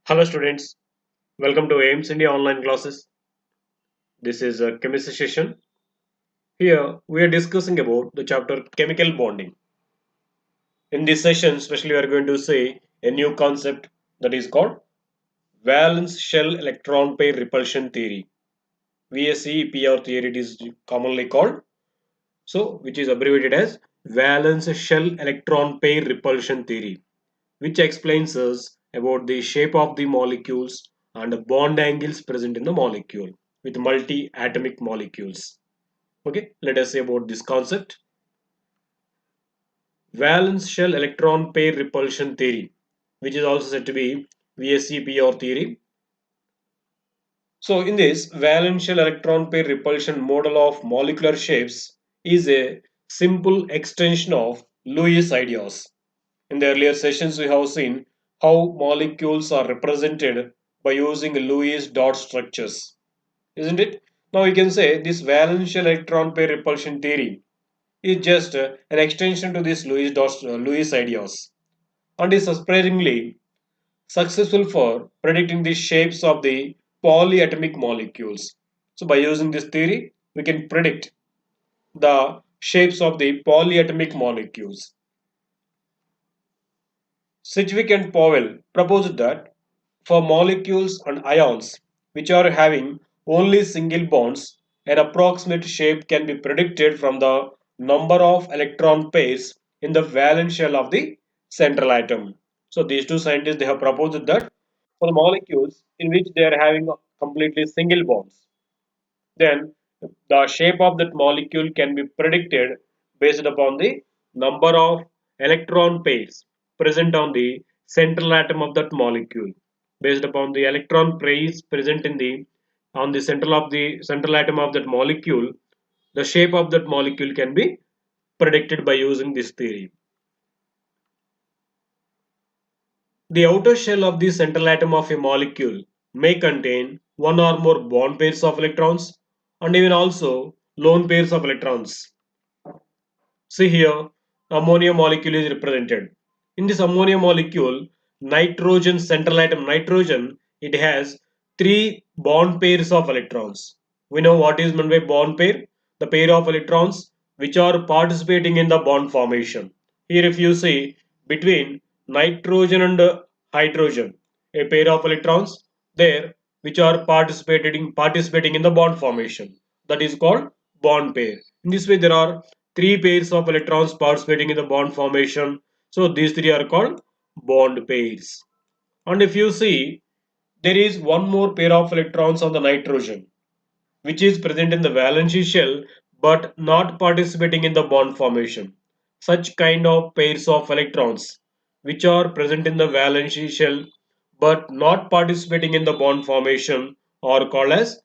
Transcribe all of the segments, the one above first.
Hello students, welcome to AIMS India online classes. This is a chemistry session. Here we are discussing about the chapter chemical bonding. In this session, especially we are going to see a new concept that is called valence shell electron pair repulsion theory. VSEPR theory it is commonly called. So which is abbreviated as valence shell electron pair repulsion theory, which explains us about the shape of the molecules and the bond angles present in the molecule with multi-atomic molecules. Okay, let us see about this concept. Valence shell electron pair repulsion theory, which is also said to be VSEPR theory. So in this, valence shell electron pair repulsion model of molecular shapes is a simple extension of Lewis ideas. In the earlier sessions, we have seen how molecules are represented by using Lewis dot structures, isn't it? Now we can say this valence shell electron pair repulsion theory is just an extension to this Lewis ideas and is surprisingly successful for predicting the shapes of the polyatomic molecules. So by using this theory, we can predict the shapes of the polyatomic molecules. Sedgwick and Powell proposed that for molecules and ions which are having only single bonds, an approximate shape can be predicted from the number of electron pairs in the valence shell of the central atom. So these two scientists they have proposed that for the molecules in which they are having completely single bonds, then the shape of that molecule can be predicted based upon the number of electron pairs present on the central atom of that molecule. Based upon the electron pairs present in the on the central atom of that molecule, the shape of that molecule can be predicted by using this theory. The outer shell of the central atom of a molecule may contain one or more bond pairs of electrons and even also lone pairs of electrons. See here, ammonia molecule is represented. In this ammonia molecule, nitrogen central atom nitrogen, it has three bond pairs of electrons. We know what is meant by bond pair, the pair of electrons which are participating in the bond formation. Here if you see between nitrogen and hydrogen, a pair of electrons there which are participating in the bond formation. That is called bond pair. In this way there are three pairs of electrons participating in the bond formation. So these three are called bond pairs. And if you see, there is one more pair of electrons on the nitrogen, which is present in the valence shell but not participating in the bond formation. Such kind of pairs of electrons, which are present in the valence shell but not participating in the bond formation, are called as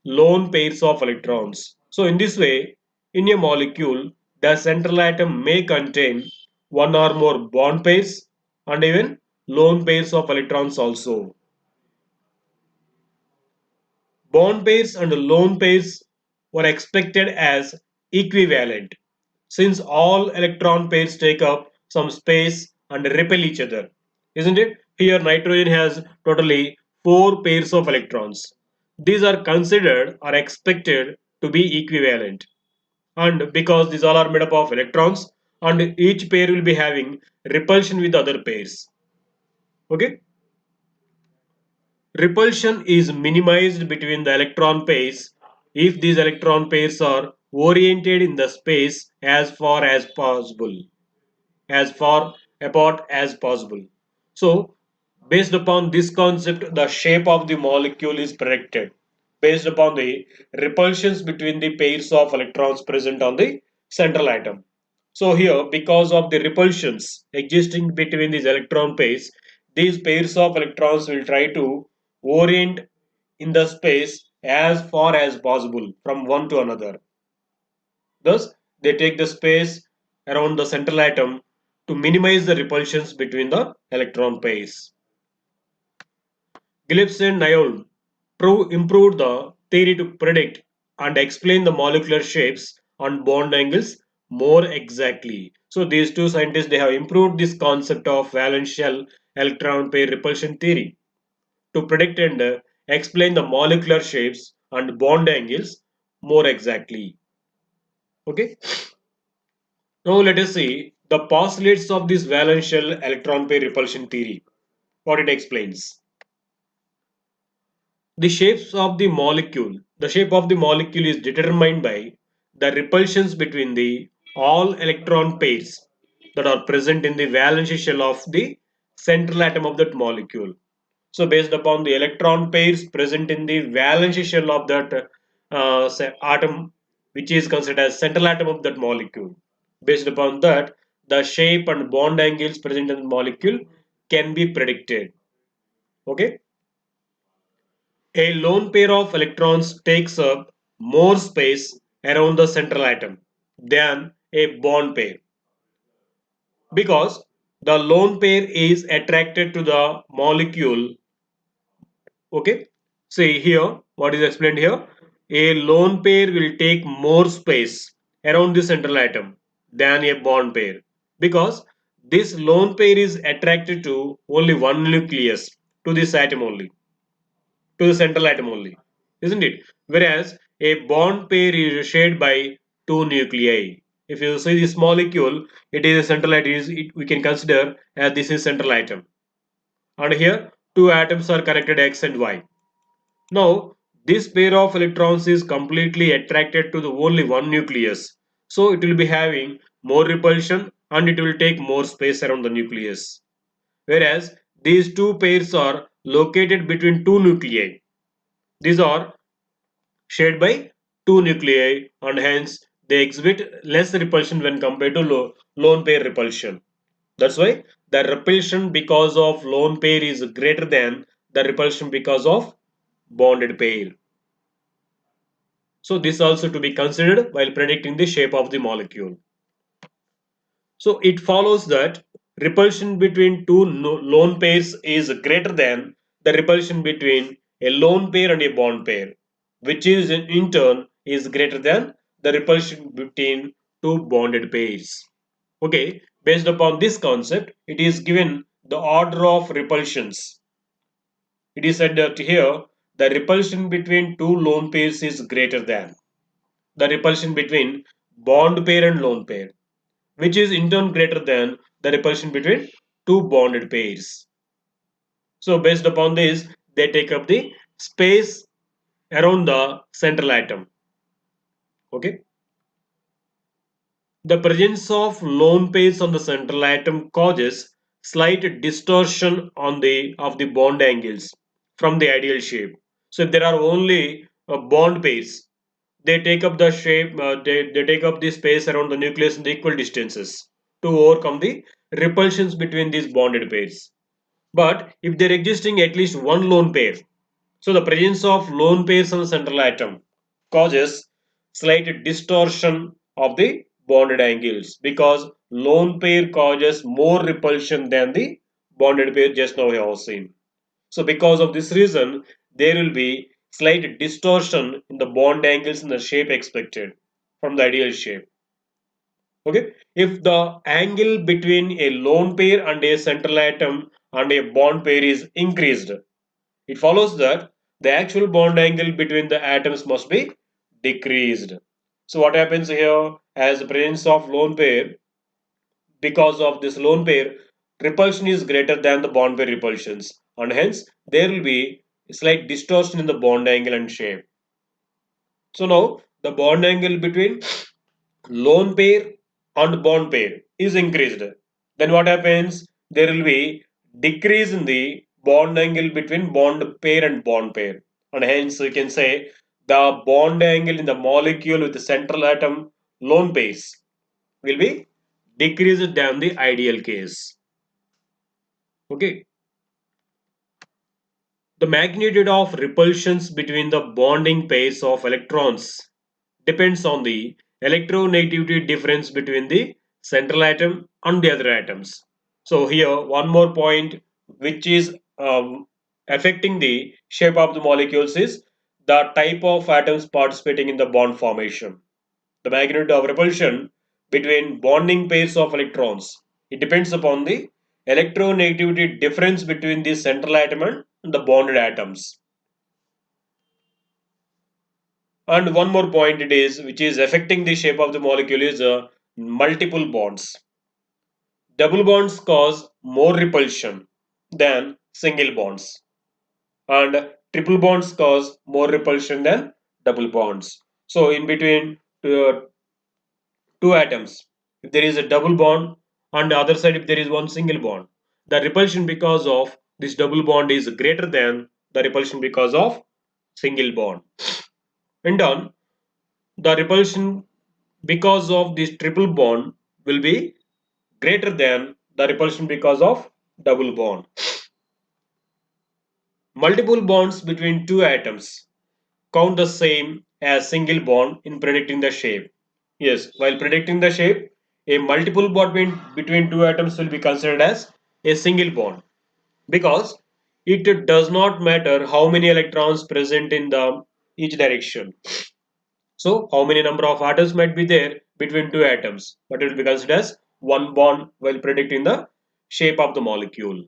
lone pairs of electrons. So in this way, in a molecule, the central atom may contain one or more bond pairs and even lone pairs of electrons also. Bond pairs and lone pairs were expected as equivalent since all electron pairs take up some space and repel each other. Isn't it? Here nitrogen has totally 4 pairs of electrons. These are considered or expected to be equivalent. And because these all are made up of electrons and each pair will be having repulsion with other pairs. Okay? Repulsion is minimized between the electron pairs if these electron pairs are oriented in the space as far as possible, as far apart as possible. So, based upon this concept, the shape of the molecule is predicted based upon the repulsions between the pairs of electrons present on the central atom. So here, because of the repulsions existing between these electron pairs, these pairs of electrons will try to orient in the space as far as possible from one to another. Thus, they take the space around the central atom to minimize the repulsions between the electron pairs. Gillips and Niold improved the theory to predict and explain the molecular shapes and bond angles more exactly. So these two scientists they have improved this concept of valence shell electron pair repulsion theory. to predict and explain the molecular shapes and bond angles more exactly. Okay. Now let us see the postulates of this valence shell electron pair repulsion theory. What it explains. The shapes of the molecule. The shape of the molecule is determined by the repulsions between the all electron pairs that are present in the valence shell of the central atom of that molecule. So based upon the electron pairs present in the valence shell of that atom, which is considered as central atom of that molecule, based upon that, the shape and bond angles present in the molecule can be predicted. Okay. A lone pair of electrons takes up more space around the central atom than a bond pair because the lone pair is attracted to the molecule. Okay, see here what is explained here. A lone pair will take more space around the central atom than a bond pair because this lone pair is attracted to only one nucleus, to this atom only, to the central atom only, isn't it? Whereas a bond pair is shared by two nuclei. If you see this molecule, it is a central atom. We can consider as this is central atom, and here two atoms are connected X and Y. Now this pair of electrons is completely attracted to the only one nucleus, so it will be having more repulsion and it will take more space around the nucleus. Whereas these two pairs are located between two nuclei. These are shared by two nuclei and hence they exhibit less repulsion when compared to lone pair repulsion. That's why the repulsion because of lone pair is greater than the repulsion because of bonded pair. So this also to be considered while predicting the shape of the molecule. So it follows that repulsion between two lone pairs is greater than the repulsion between a lone pair and a bond pair, which is in turn is greater than the repulsion between two bonded pairs. Okay, based upon this concept, it is given the order of repulsions. It is said that here the repulsion between two lone pairs is greater than the repulsion between bond pair and lone pair, which is in turn greater than the repulsion between two bonded pairs. So based upon this, they take up the space around the central atom. Okay. The presence of lone pairs on the central atom causes slight distortion on the of the bond angles from the ideal shape. So if there are only bond pairs, they take up the shape, they take up the space around the nucleus in the equal distances to overcome the repulsions between these bonded pairs. But if there existing at least one lone pair, so the presence of lone pairs on the central atom causes slight distortion of the bonded angles because lone pair causes more repulsion than the bonded pair just now we have seen. So because of this reason, there will be slight distortion in the bond angles in the shape expected from the ideal shape. Okay, if the angle between a lone pair and a central atom and a bond pair is increased, it follows that the actual bond angle between the atoms must be decreased. So what happens here, as the presence of lone pair, because of this lone pair, repulsion is greater than the bond pair repulsions, and hence there will be a slight distortion in the bond angle and shape. So now the bond angle between lone pair and bond pair is increased. Then what happens? There will be decrease in the bond angle between bond pair and bond pair. And hence we can say the bond angle in the molecule with the central atom lone pairs will be decreased than the ideal case. Okay. The magnitude of repulsions between the bonding pairs of electrons depends on the electronegativity difference between the central atom and the other atoms. So here one more point which is affecting the shape of the molecules is the type of atoms participating in the bond formation. The magnitude of repulsion between bonding pairs of electrons, it depends upon the electronegativity difference between the central atom and the bonded atoms. And one more point it is, which is affecting the shape of the molecule is multiple bonds. Double bonds cause more repulsion than single bonds, and triple bonds cause more repulsion than double bonds. So in between uh, two atoms, if there is a double bond, on the other side if there is one single bond, the repulsion because of this double bond is greater than the repulsion because of single bond. And on the repulsion because of this triple bond will be greater than the repulsion because of double bond. Multiple bonds between two atoms count the same as single bond in predicting the shape. Yes, while predicting the shape, a multiple bond between two atoms will be considered as a single bond because it does not matter how many electrons present in the each direction. So, how many number of atoms might be there between two atoms, but it will be considered as one bond while predicting the shape of the molecule.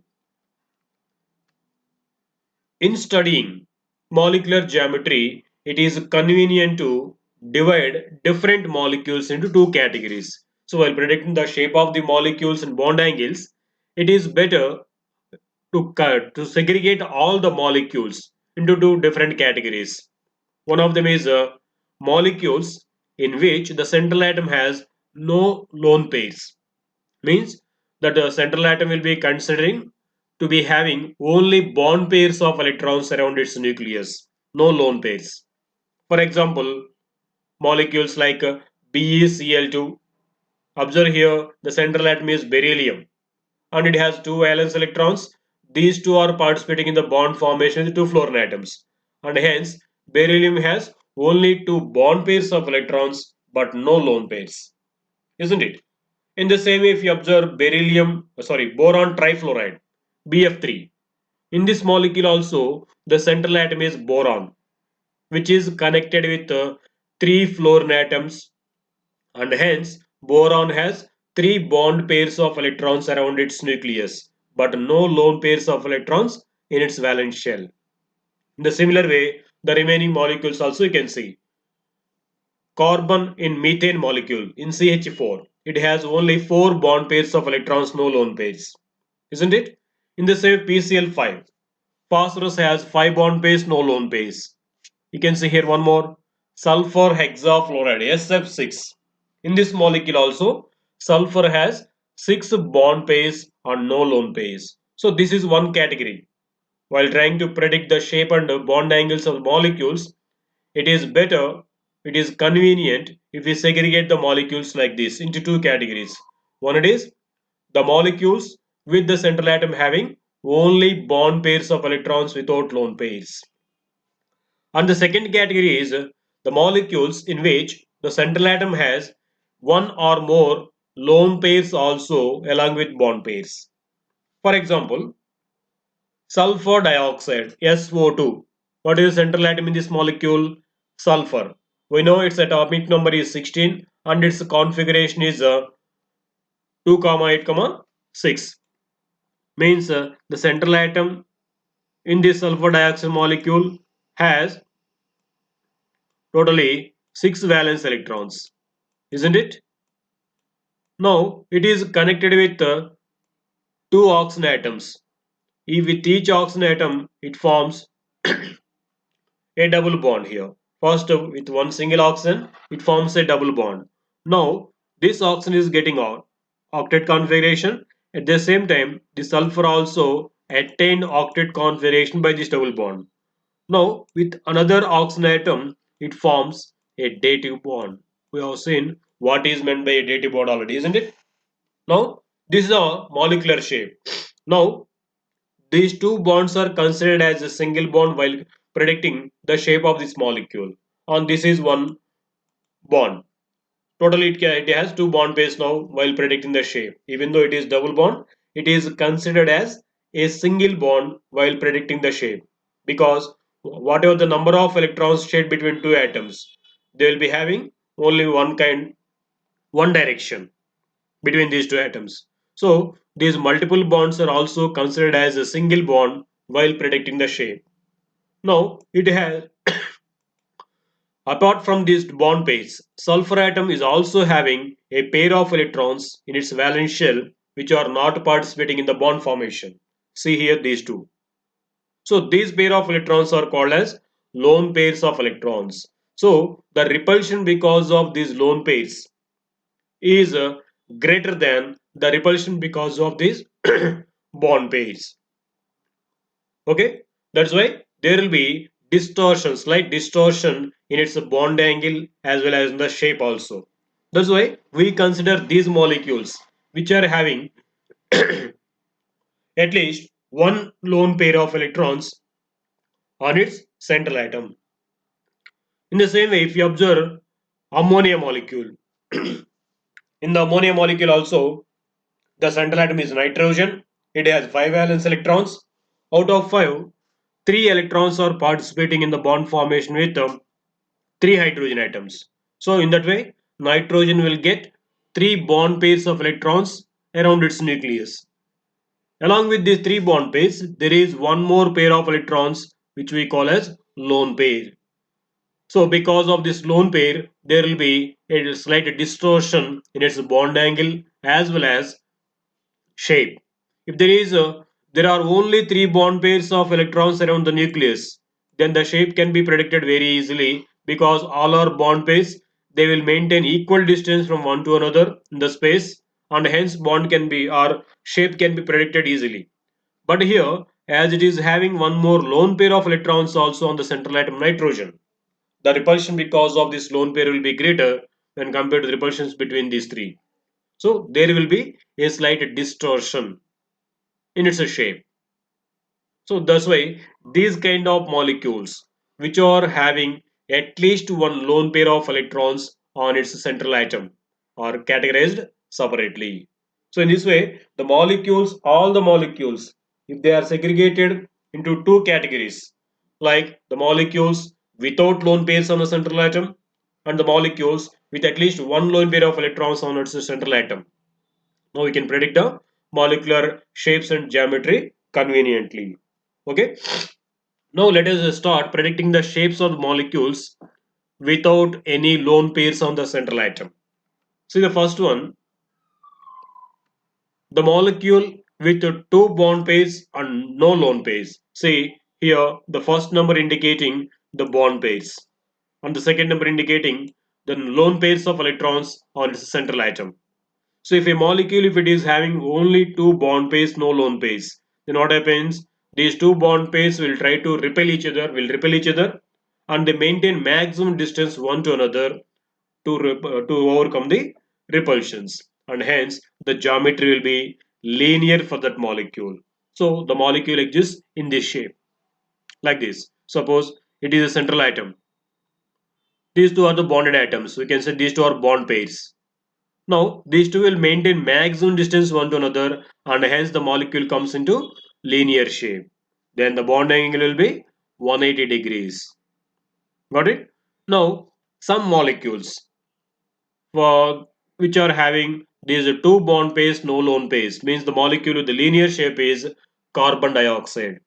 In studying molecular geometry, it is convenient to divide different molecules into two categories. So, while predicting the shape of the molecules and bond angles, it is better to segregate all the molecules into two different categories. One of them is molecules in which the central atom has no lone pairs. Means that the central atom will be considering to be having only bond pairs of electrons around its nucleus, no lone pairs. For example, molecules like BeCl2. Observe here the central atom is beryllium and it has two valence electrons. These two are participating in the bond formation of the two fluorine atoms, and hence beryllium has only two bond pairs of electrons but no lone pairs, isn't it? In the same way, if you observe boron trifluoride, BF3, in this molecule also the central atom is boron, which is connected with three fluorine atoms, and hence boron has three bond pairs of electrons around its nucleus, but no lone pairs of electrons in its valence shell. In the similar way, the remaining molecules also you can see. Carbon in methane molecule in CH4, it has only four bond pairs of electrons, no lone pairs, isn't it? In the same PCl5, phosphorus has five bond pairs, no lone pairs. You can see here one more, sulfur hexafluoride SF6. In this molecule also, sulfur has six bond pairs and no lone pairs. So this is one category. While trying to predict the shape and bond angles of molecules, it is better, it is convenient if we segregate the molecules like this into two categories. One it is the molecules with the central atom having only bond pairs of electrons without lone pairs. And the second category is the molecules in which the central atom has one or more lone pairs also along with bond pairs. For example, sulfur dioxide SO2. What is the central atom in this molecule? Sulfur. We know its atomic number is 16 and its configuration is 2, 8, 6. Means the central atom in this sulfur dioxide molecule has totally 6 valence electrons, isn't it? Now it is connected with two oxygen atoms. If with each oxygen atom it forms a double bond here. First, with one single oxygen, it forms a double bond. Now, this oxygen is getting octet configuration. At the same time, the sulfur also attained octet configuration by this double bond. Now, with another oxygen atom, it forms a dative bond. We have seen what is meant by a dative bond already, isn't it? Now, this is a molecular shape. Now, these two bonds are considered as a single bond while predicting the shape of this molecule. And this is one bond. Totally, it has two bond pairs now while predicting the shape. Even though it is double bond, it is considered as a single bond while predicting the shape. Because whatever the number of electrons shared between two atoms, they will be having only one direction between these two atoms. So these multiple bonds are also considered as a single bond while predicting the shape. Now it has apart from these bond pairs, sulfur atom is also having a pair of electrons in its valence shell which are not participating in the bond formation. See here these two. So these pair of electrons are called as lone pairs of electrons. So the repulsion because of these lone pairs is greater than the repulsion because of these bond pairs. Okay, that's why there will be distortion, slight distortion in its bond angle as well as in the shape also. That's why we consider these molecules which are having at least one lone pair of electrons on its central atom. In the same way, if you observe ammonia molecule, in the ammonia molecule also, the central atom is nitrogen. It has 5 valence electrons. Out of 5, 3 electrons are participating in the bond formation with 3 hydrogen atoms. So in that way, nitrogen will get 3 bond pairs of electrons around its nucleus. Along with these 3 bond pairs, there is one more pair of electrons which we call as lone pair. So because of this lone pair, there will be a slight distortion in its bond angle as well as shape. If there are only 3 bond pairs of electrons around the nucleus, then the shape can be predicted very easily because all our bond pairs they will maintain equal distance from one to another in the space, and hence bond can be or shape can be predicted easily. But here, as it is having one more lone pair of electrons also on the central atom nitrogen, the repulsion because of this lone pair will be greater when compared to the repulsions between these three. So there will be a slight distortion in its shape. So that's why these kind of molecules which are having at least one lone pair of electrons on its central atom are categorized separately. So in this way, the molecules, all the molecules, if they are segregated into two categories, like the molecules without lone pairs on the central atom and the molecules with at least one lone pair of electrons on its central atom. Now we can predict the molecular shapes and geometry conveniently. Okay. Now let us start predicting the shapes of molecules without any lone pairs on the central atom. See the first one, the molecule with two bond pairs and no lone pairs. See here the first number indicating the bond pairs and the second number indicating the lone pairs of electrons on its central atom. So if a molecule, if it is having only two bond pairs, no lone pairs, then what happens? These two bond pairs will try to repel each other, and they maintain maximum distance one to another to overcome the repulsions, and hence the geometry will be linear for that molecule. So the molecule exists in this shape, like this. Suppose it is a central atom. These two are the bonded atoms. We can say these two are bond pairs. Now, these two will maintain maximum distance one to another, and hence the molecule comes into linear shape. Then the bond angle will be 180 degrees. Got it? Now, some molecules for which are having these two bond pairs, no lone pairs, means the molecule with the linear shape is carbon dioxide.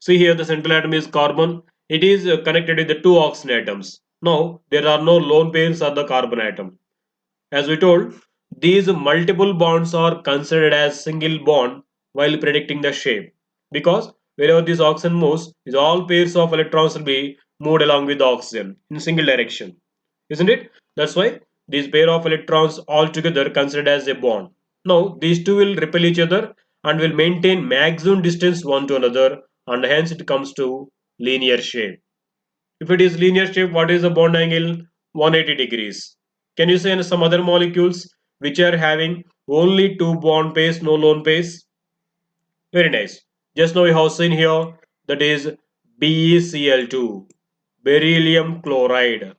See here, the central atom is carbon. It is connected with the two oxygen atoms. Now, there are no lone pairs of the carbon atom. As we told, these multiple bonds are considered as single bond while predicting the shape, because wherever this oxygen moves, is all pairs of electrons will be moved along with the oxygen in single direction, isn't it? That's why these pair of electrons all together considered as a bond. Now these two will repel each other and will maintain maximum distance one to another, and hence it comes to linear shape. If it is linear shape, what is the bond angle? 180 degrees. Can you say some other molecules which are having only two bond pairs, no lone pairs? Very nice. Just now we have seen here that is BeCl2, beryllium chloride,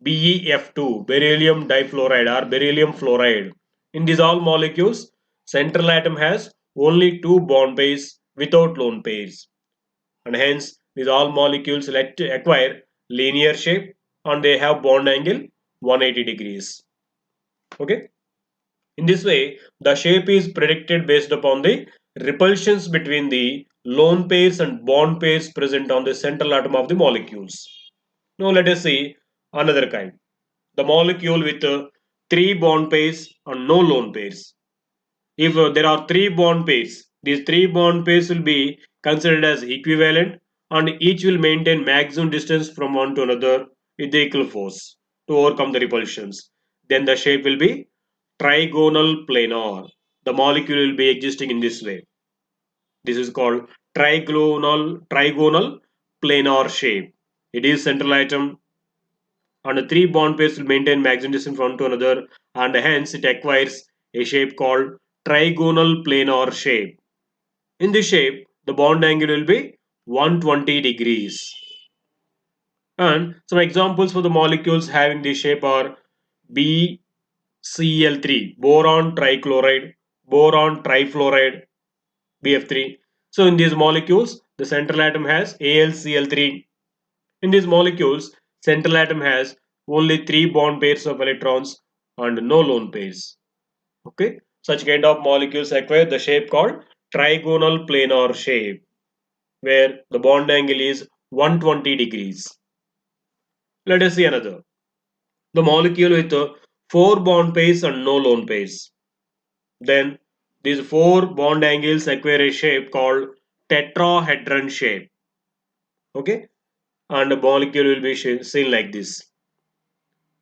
BeF2, beryllium difluoride or beryllium fluoride. In these all molecules, central atom has only two bond pairs without lone pairs, and hence these all molecules let to acquire linear shape and they have bond angle 180 degrees. Okay, in this way the shape is predicted based upon the repulsions between the lone pairs and bond pairs present on the central atom of the molecules. Now let us see another kind. The molecule with three bond pairs and no lone pairs. If there are three bond pairs, these three bond pairs will be considered as equivalent and each will maintain maximum distance from one to another with the equal force to overcome the repulsions. Then the shape will be trigonal planar. The molecule will be existing in this way. This is called trigonal planar shape. It is central atom and the three bond pairs will maintain maximum distance from one to another and hence it acquires a shape called trigonal planar shape. In this shape, the bond angle will be 120 degrees. And some examples for the molecules having this shape are BCl3, boron trichloride, boron trifluoride, BF3. So in these molecules, the central atom has AlCl3. In these molecules, central atom has only three bond pairs of electrons and no lone pairs. Okay, such kind of molecules acquire the shape called trigonal planar shape, where the bond angle is 120 degrees. Let us see another. The molecule with four bond pairs and no lone pairs. Then these four bond angles acquire a shape called tetrahedron shape. Okay, and the molecule will be seen like this.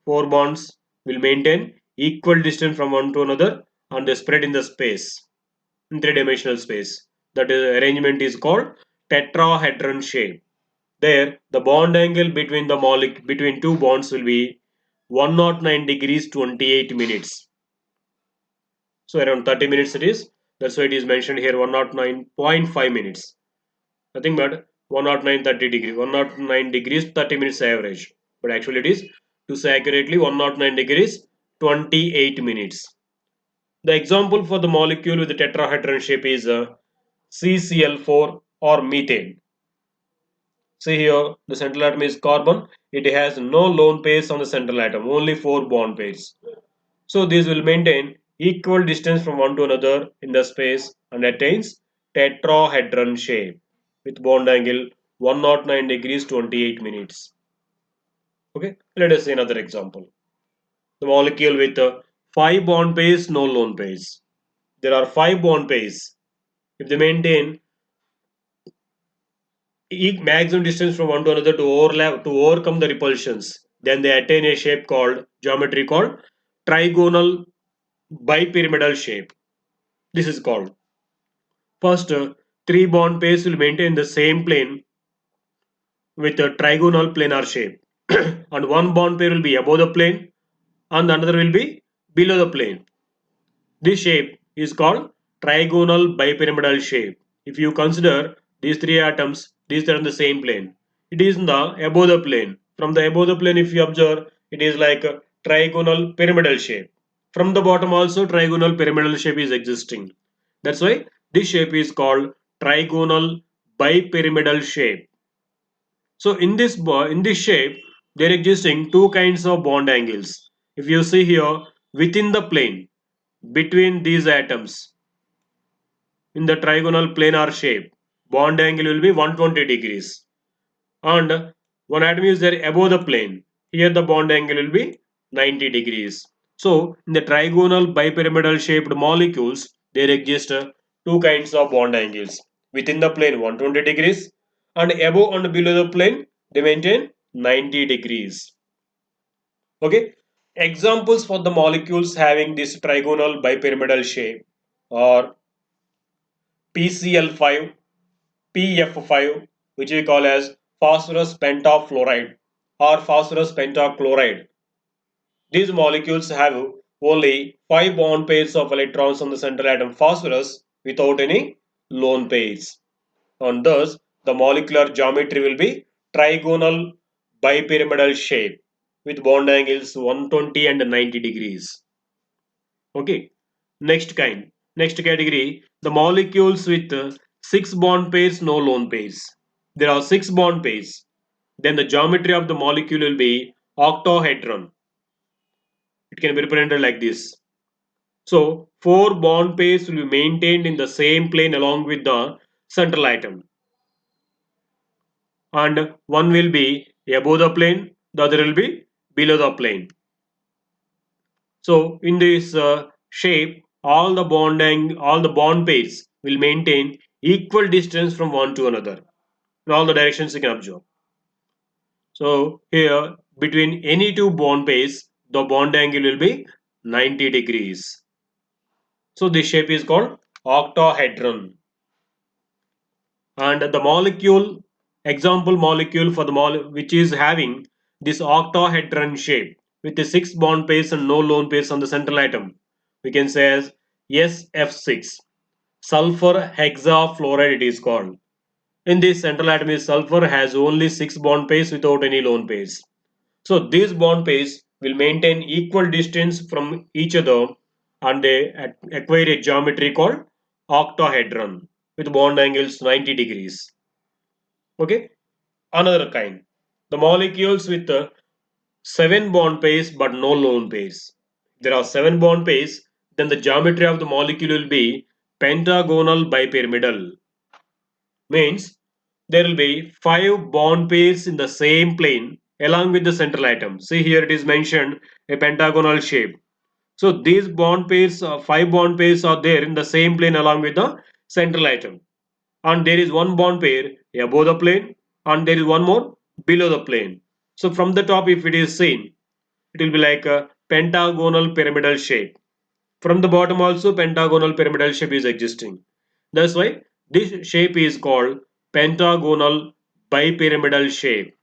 Four bonds will maintain equal distance from one to another and they spread in the space, in three-dimensional space. That is, arrangement is called tetrahedron shape. There, the bond angle between the between two bonds will be 109 degrees 28 minutes. So around 30 minutes it is. That's why it is mentioned here 109.5 minutes. Nothing but 109 30 degrees. 109 degrees 30 minutes average. But actually it is, to say accurately, 109 degrees 28 minutes. The example for the molecule with the tetrahedron shape is CCl4 or methane. See here, the central atom is carbon. It has no lone pairs on the central atom, only four bond pairs. So these will maintain equal distance from one to another in the space and attains tetrahedron shape with bond angle 109 degrees 28 minutes. Okay, let us see another example. The molecule with five bond pairs, no lone pairs. There are five bond pairs. If they maintain maximum distance from one to another to overcome the repulsions, then they attain a shape called geometry called trigonal bipyramidal shape. This is called first three bond pairs will maintain the same plane with a trigonal planar shape and one bond pair will be above the plane and another will be below the plane. This shape is called trigonal bipyramidal shape. If you consider these three atoms, these are on the same plane. It is in the above the plane. From the above the plane, if you observe, it is like a trigonal pyramidal shape. From the bottom also, trigonal pyramidal shape is existing. That's why this shape is called trigonal bipyramidal shape. So in this shape, there are existing two kinds of bond angles. If you see here, within the plane, between these atoms, in the trigonal planar shape, bond angle will be 120 degrees. And one atom is there above the plane. Here the bond angle will be 90 degrees. So in the trigonal bipyramidal shaped molecules, there exist two kinds of bond angles. Within the plane 120 degrees and above and below the plane they maintain 90 degrees. Okay. Examples for the molecules having this trigonal bipyramidal shape are PCl5, PF5, which we call as phosphorus pentafluoride or phosphorus pentachloride. These molecules have only 5 bond pairs of electrons on the central atom phosphorus without any lone pairs. And thus, the molecular geometry will be trigonal bipyramidal shape with bond angles 120 and 90 degrees. Okay. Next category, the molecules with 6 bond pairs, no lone pairs. There are 6 bond pairs. Then the geometry of the molecule will be octahedron. It can be represented like this. So four bond pairs will be maintained in the same plane along with the central atom, and one will be above the plane, the other will be below the plane. So in this shape, all the bond pairs will maintain equal distance from one to another in all the directions you can observe. So here between any two bond pairs, the bond angle will be 90 degrees. So this shape is called octahedron. And the molecule, example molecule for the which is having this octahedron shape with the 6 bond pairs and no lone pairs on the central atom, we can say as SF6, sulfur hexafluoride it is called. In this central atom is sulfur has only 6 bond pairs without any lone pairs. So these bond pairs will maintain equal distance from each other and they acquire a geometry called octahedron with bond angles 90 degrees. Okay, another kind. The molecules with 7 bond pairs but no lone pairs. There are 7 bond pairs, then the geometry of the molecule will be pentagonal bipyramidal. Means there will be 5 bond pairs in the same plane along with the central atom. See here it is mentioned a pentagonal shape. So these bond pairs, 5 bond pairs are there in the same plane along with the central atom. And there is one bond pair above the plane and there is one more below the plane. So from the top if it is seen, it will be like a pentagonal pyramidal shape. From the bottom also pentagonal pyramidal shape is existing. That's why this shape is called pentagonal bipyramidal shape.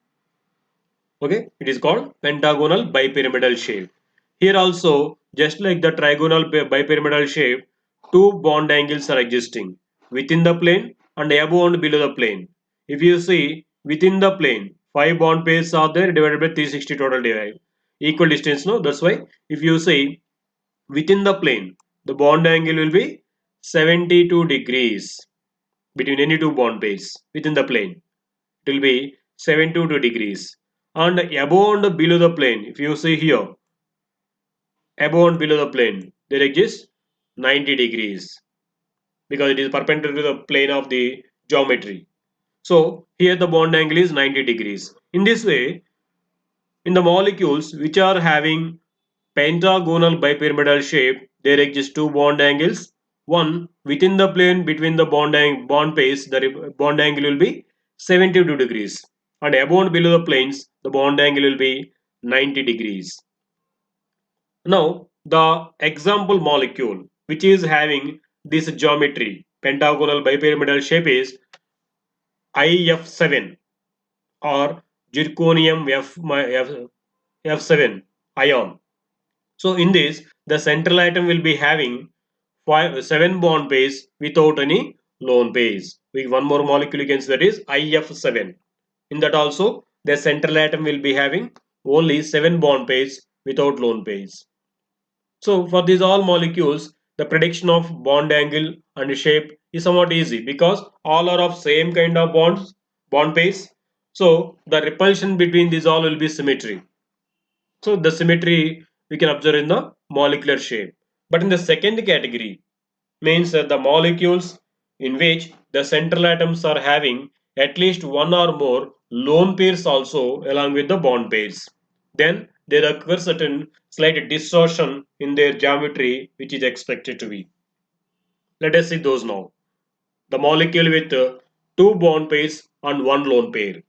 Okay, it is called pentagonal bipyramidal shape. Here also, just like the trigonal bipyramidal shape, two bond angles are existing within the plane and above and below the plane. If you see within the plane, 5 bond pairs are there divided by 360 total divide. Equal distance, no? That's why if you see within the plane, the bond angle will be 72 degrees between any two bond pairs within the plane. It will be 72 degrees. And above and below the plane, if you see here, above and below the plane, there exists 90 degrees because it is perpendicular to the plane of the geometry. So here the bond angle is 90 degrees. In this way, in the molecules which are having pentagonal bipyramidal shape, there exist two bond angles. One within the plane between the bond pairs, the bond angle will be 72 degrees, and above and below the planes, the bond angle will be 90 degrees. Now, the example molecule which is having this geometry, pentagonal bipyramidal shape is IF7 or zirconium F7 ion. So in this, the central atom will be having 7 bond pairs without any lone pairs. One more molecule you can see that is IF7. In that also, the central atom will be having only 7 bond pairs without lone pairs. So for these all molecules, the prediction of bond angle and shape is somewhat easy because all are of same kind of bond pairs. So the repulsion between these all will be symmetry. So the symmetry we can observe in the molecular shape. But in the second category means that the molecules in which the central atoms are having at least one or more lone pairs also along with the bond pairs. Then there occurs certain slight distortion in their geometry which is expected to be. Let us see those now. The molecule with two bond pairs and one lone pair.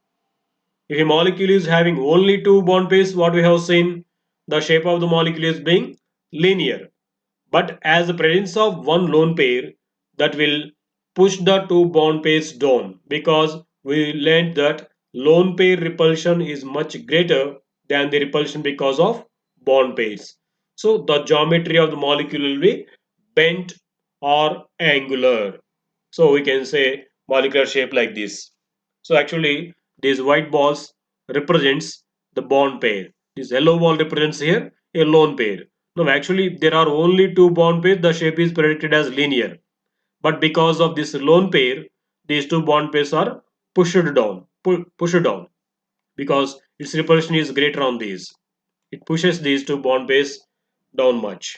If a molecule is having only two bond pairs, what we have seen, the shape of the molecule is being linear. But as the presence of one lone pair, that will push the two bond pairs down because we learned that lone pair repulsion is much greater than the repulsion because of bond pairs. So the geometry of the molecule will be bent or angular. So we can say molecular shape like this. So actually these white balls represents the bond pair. This yellow ball represents here a lone pair. No, actually there are only two bond pairs. The shape is predicted as linear. But because of this lone pair, these two bond pairs are pushed down because its repulsion is greater on these. It pushes these two bond pairs down much.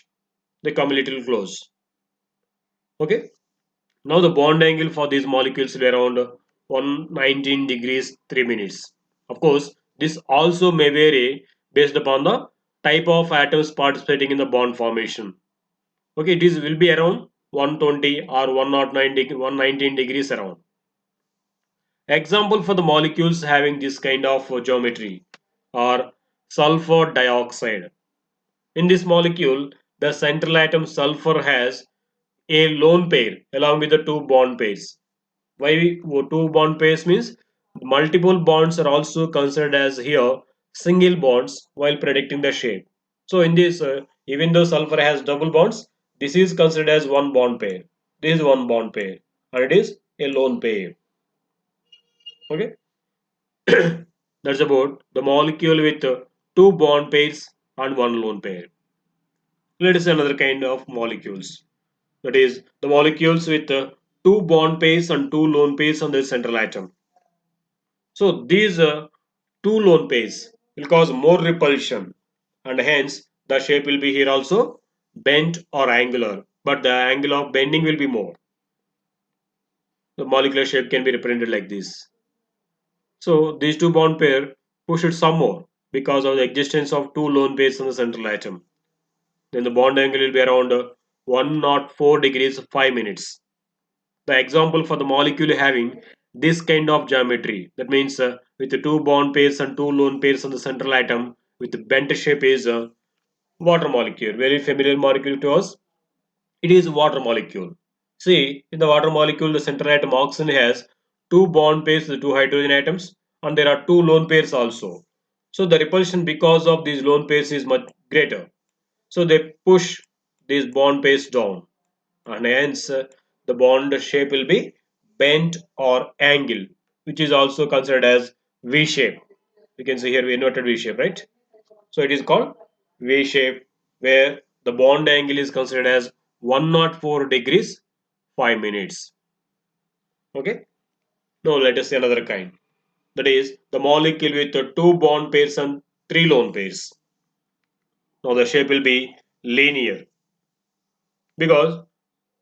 they come a little close. Okay. Now the bond angle for these molecules will be around 119 degrees 3 minutes. Of course, this also may vary based upon the type of atoms participating in the bond formation. Okay, it is will be around 120 or 119 degrees around. Example for the molecules having this kind of geometry are sulfur dioxide. In this molecule, the central atom sulfur has a lone pair along with the two bond pairs. Why two bond pairs means multiple bonds are also considered as here single bonds while predicting the shape. So in this, even though sulfur has double bonds, this is considered as one bond pair. This is one bond pair, and it is a lone pair. Okay, that's about the molecule with two bond pairs and one lone pair. Let us see another kind of molecules. That is the molecules with two bond pairs and two lone pairs on the central atom. So these two lone pairs will cause more repulsion, and hence the shape will be here also bent or angular, but the angle of bending will be more. The molecular shape can be represented like this. So these two bond pair push it some more because of the existence of two lone pairs on the central atom. Then the bond angle will be around 104 degrees 5 minutes. The example for the molecule having this kind of geometry, that means with the two bond pairs and two lone pairs on the central atom with the bent shape, is a water molecule. Very familiar molecule to us. It is water molecule. See, in the water molecule, the central atom oxygen has two bond pairs, the two hydrogen atoms, and there are two lone pairs also. So the repulsion because of these lone pairs is much greater. So they push these bond pairs down, and hence the bond shape will be bent or angle, which is also considered as V shape. You can see here inverted V shape, right? So it is called V shape, where the bond angle is considered as 104 degrees 5 minutes. Okay. Now let us see another kind. That is the molecule with the two bond pairs and three lone pairs. Now the shape will be linear because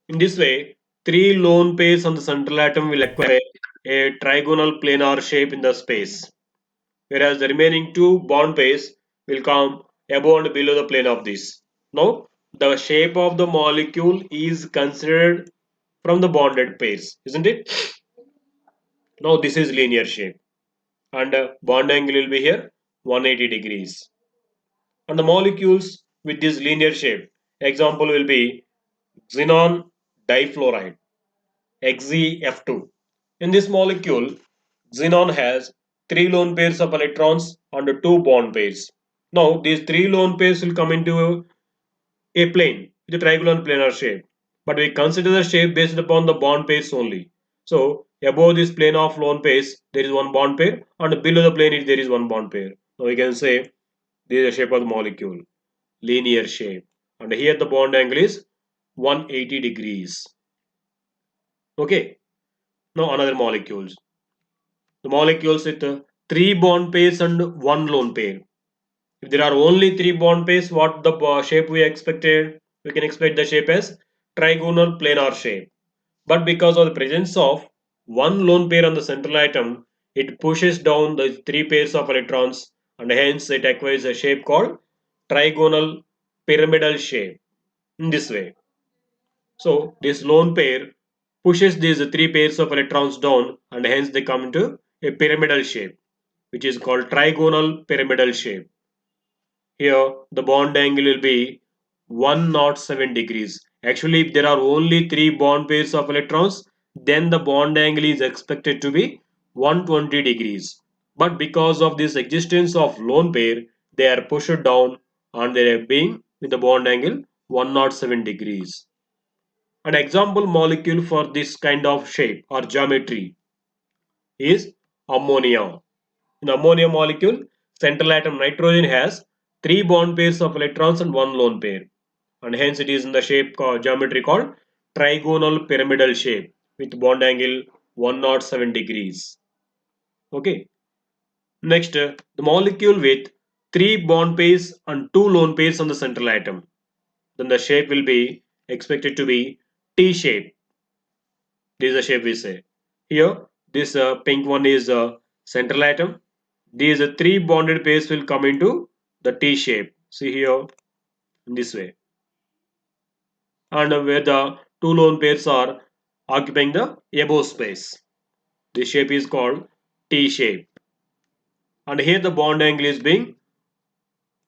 in this way, three lone pairs on the central atom will acquire a trigonal planar shape in the space, whereas the remaining two bond pairs will come above and below the plane of this. Now, the shape of the molecule is considered from the bonded pairs, isn't it? Now, this is linear shape, and bond angle will be here 180 degrees. And the molecules with this linear shape, example will be xenon difluoride, XeF2. In this molecule, xenon has three lone pairs of electrons and two bond pairs. Now, these three lone pairs will come into a plane with a trigonal planar shape, but we consider the shape based upon the bond pairs only. So, above this plane of lone pairs, there is one bond pair, and below the plane, there is one bond pair. Now, we can say this is the shape of the molecule, linear shape, and here the bond angle is 180 degrees. Okay, now another molecules. The molecules with three bond pairs and one lone pair. If there are only three bond pairs, what the shape we expected? We can expect the shape as trigonal planar shape. But because of the presence of one lone pair on the central atom, it pushes down the three pairs of electrons, and hence it acquires a shape called trigonal pyramidal shape in this way. So this lone pair pushes these three pairs of electrons down, and hence they come into a pyramidal shape, which is called trigonal pyramidal shape. Here the bond angle will be 107 degrees. Actually, if there are only three bond pairs of electrons, then the bond angle is expected to be 120 degrees. But because of this existence of lone pair, they are pushed down and they are being with the bond angle 107 degrees. An example molecule for this kind of shape or geometry is ammonia. In ammonia molecule, central atom nitrogen has three bond pairs of electrons and one lone pair, and hence it is in the shape called, geometry called trigonal pyramidal shape with bond angle 107 degrees. Okay. Next, the molecule with three bond pairs and two lone pairs on the central atom. then the shape will be expected to be T shape. This is the shape we say. Here, this pink one is a central atom. These three bonded pairs will come into the T shape. See here, in this way. And where the two lone pairs are occupying the above space. This shape is called T shape. And here the bond angle is being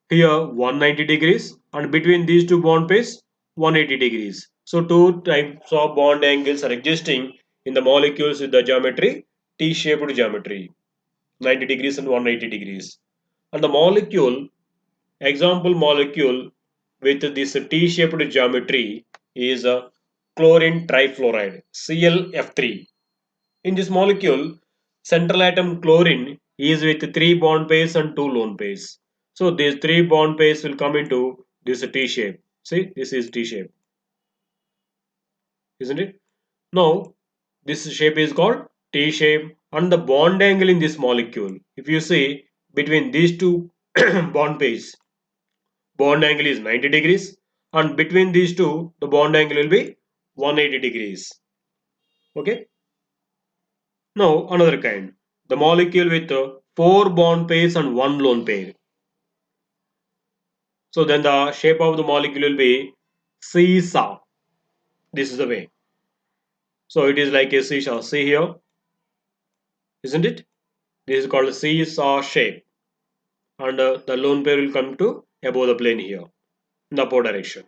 here 190 degrees, and between these two bond pairs 180 degrees. So two types of bond angles are existing in the molecules with the geometry T-shaped geometry, 90 degrees and 180 degrees. And the molecule, example molecule with this T-shaped geometry is a chlorine trifluoride, ClF3. In this molecule, central atom chlorine is with three bond pairs and two lone pairs. So these three bond pairs will come into this T shape. See, this is T shape, isn't it? Now, this shape is called T shape, and the bond angle in this molecule, if you see between these two bond pairs, bond angle is 90 degrees, and between these two, the bond angle will be 180 degrees. Okay. Now, another kind, the molecule with four bond pairs and one lone pair. So then the shape of the molecule will be seesaw. This is the way. So it is like a seesaw. See here, isn't it? This is called a seesaw shape, and the lone pair will come to above the plane here in the upward direction.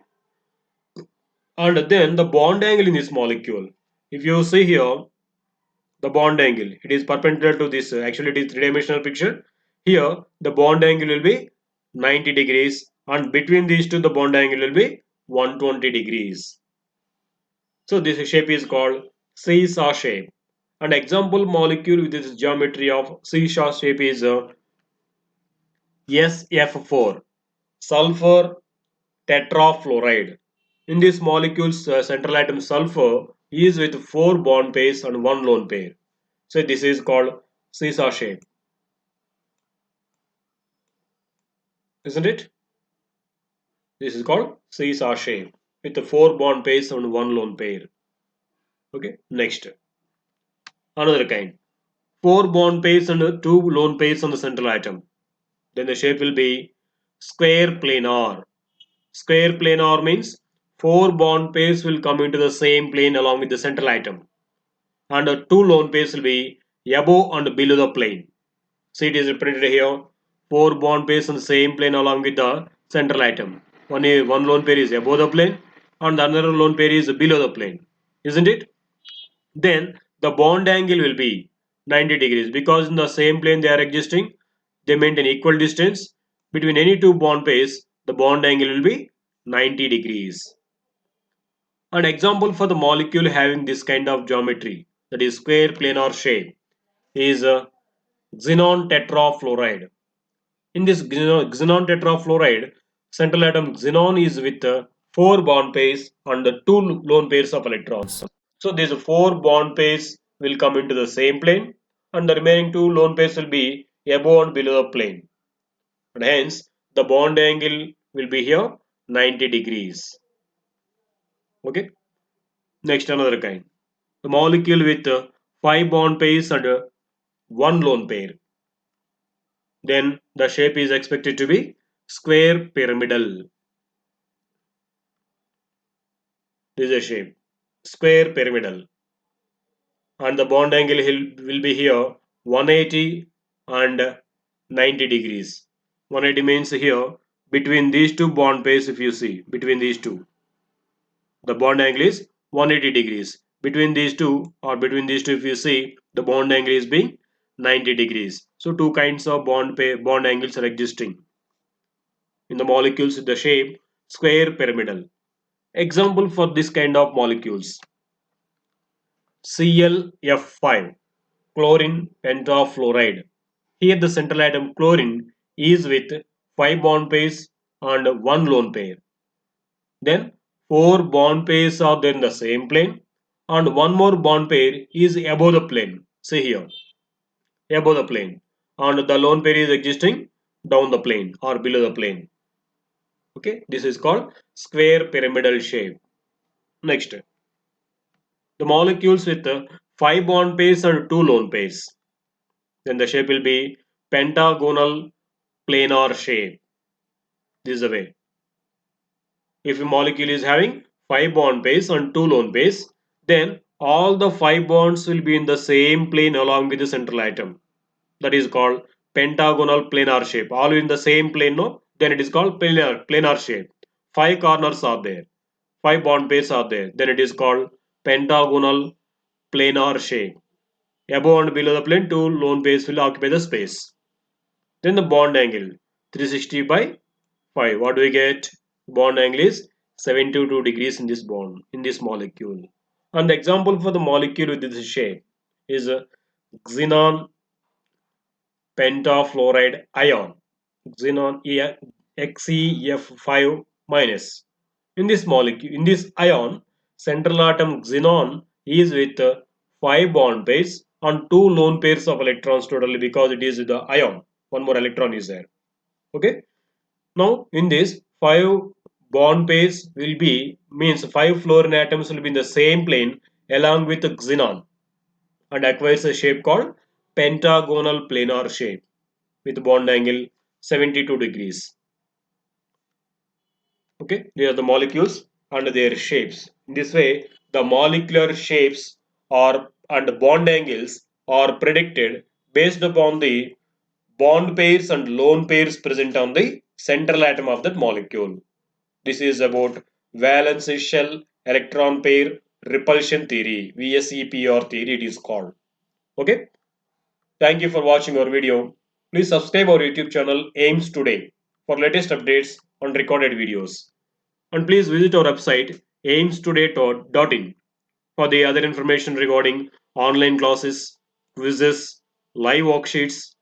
And then the bond angle in this molecule. If you see here, the bond angle, it is perpendicular to this. Actually, it is three-dimensional picture. Here, the bond angle will be 90 degrees, and between these two, the bond angle will be 120 degrees. So this shape is called seesaw shape. An example molecule with this geometry of seesaw shape is SF4, sulfur tetrafluoride. In this molecule's central atom sulfur is with four bond pairs and one lone pair. So this is called seesaw shape, isn't it? This is called seesaw shape with the four bond pairs and one lone pair. Okay, next, another kind. Four bond pairs and two lone pairs on the central atom. Then the shape will be square planar. Square planar means four bond pairs will come into the same plane along with the central atom, and two lone pairs will be above and below the plane. See, it is represented here. Four bond pairs on the same plane along with the central atom. One lone pair is above the plane, and the another lone pair is below the plane, isn't it? Then the bond angle will be 90 degrees because in the same plane they are existing. They maintain equal distance between any two bond pairs. The bond angle will be 90 degrees. An example for the molecule having this kind of geometry, that is square planar shape, is xenon tetrafluoride. In this xenon tetrafluoride, central atom xenon is with four bond pairs and the two lone pairs of electrons. So these four bond pairs will come into the same plane, and the remaining two lone pairs will be above and below the plane. And hence the bond angle will be here 90 degrees. Okay. Next, another kind. The molecule with five bond pairs and one lone pair. Then the shape is expected to be square pyramidal. This is a shape, square pyramidal, and the bond angle will be here 180 and 90 degrees. 180 means here between these two bond pairs, if you see between these two, the bond angle is 180 degrees. Between these two, or between these two, if you see, the bond angle is being 90 degrees. So two kinds of bond angles are existing in the molecules with the shape square pyramidal. Example for this kind of molecules: ClF5, chlorine pentafluoride. Here the central atom chlorine is with 5 bond pairs and 1 lone pair. Then 4 bond pairs are there in the same plane, and one more bond pair is above the plane. See here, above the plane, and the lone pair is existing down the plane or below the plane. Okay, this is called square pyramidal shape. Next, the molecules with 5 bond pairs and 2 lone pairs. Then the shape will be pentagonal planar shape. This is the way. If a molecule is having 5 bond pairs and 2 lone pairs, then all the 5 bonds will be in the same plane along with the central atom. That is called pentagonal planar shape. All in the same plane, no? Then it is called planar shape. 5 corners are there. 5 bond pairs are there. Then it is called pentagonal planar shape. Above and below the plane, 2 lone pairs will occupy the space. Then the bond angle 360 by 5. What do we get? Bond angle is 72 degrees in this bond, in this molecule. And the example for the molecule with this shape is a xenon pentafluoride ion. Xenon XeF5 minus. In this molecule, in this ion, central atom xenon is with 5 bond pairs and 2 lone pairs of electrons totally because it is the ion. One more electron is there. Okay. Now in this 5 bond pairs will be means 5 fluorine atoms will be in the same plane along with the xenon and acquires a shape called pentagonal planar shape with bond angle 72 degrees. Okay, they are the molecules and their shapes. In this way, the molecular shapes are and bond angles are predicted based upon the bond pairs and lone pairs present on the central atom of that molecule. This is about valence shell electron pair repulsion theory, VSEPR theory it is called. Okay, thank you for watching our video. Please subscribe our YouTube channel AIMS Today for latest updates on recorded videos. And please visit our website aimstoday.in for the other information regarding online classes, quizzes, live worksheets,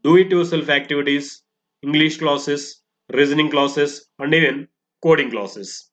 do-it-yourself activities, English classes, reasoning classes, and even coding classes.